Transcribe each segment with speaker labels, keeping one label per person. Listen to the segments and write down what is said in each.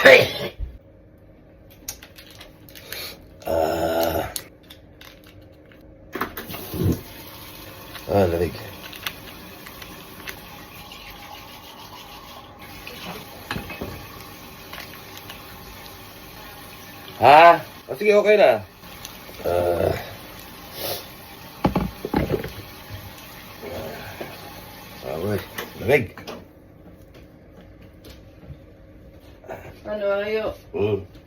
Speaker 1: Lamig. Ha? O sige, okay na. Uy, lamig.
Speaker 2: Ano, ayo?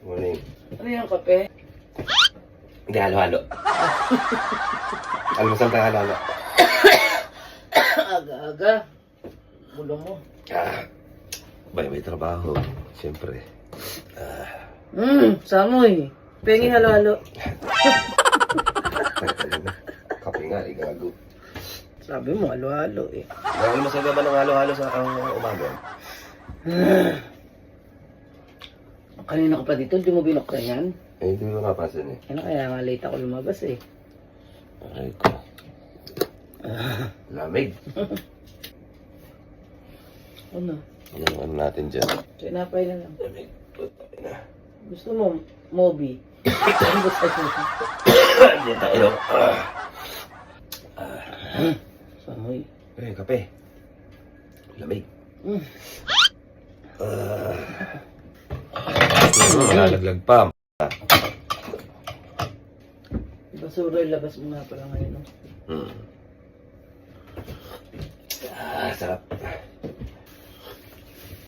Speaker 1: Morning.
Speaker 2: Ano yung kape?
Speaker 1: Hindi, halo-halo. Almusal ka halo-halo.
Speaker 2: Aga-aga. Bulo mo.
Speaker 1: May trabaho. Siyempre.
Speaker 2: Samoy. Pengi halo-halo.
Speaker 1: Kape nga, igago.
Speaker 2: Sabi mo, halo-halo eh.
Speaker 1: Almusal ka ba ng halo-halo sa umaga?
Speaker 2: Kanina ka pa dito, hindi mo binuksan yan?
Speaker 1: Eh, hindi mo napapansin eh.
Speaker 2: Ano kaya nga late ako lumabas eh.
Speaker 1: Aray ko. Lamig.
Speaker 2: Ano?
Speaker 1: Yan ang ano natin dyan.
Speaker 2: Sinapay na lang.
Speaker 1: Lamig. Puta na.
Speaker 2: Gusto mo, Moby? Ano gusto mo?
Speaker 1: Diyan tayo.
Speaker 2: Samoy.
Speaker 1: Kape. Lamig. Malalaglag pa.
Speaker 2: Basura, labas mo nga pala ngayon. No?
Speaker 1: Sarap.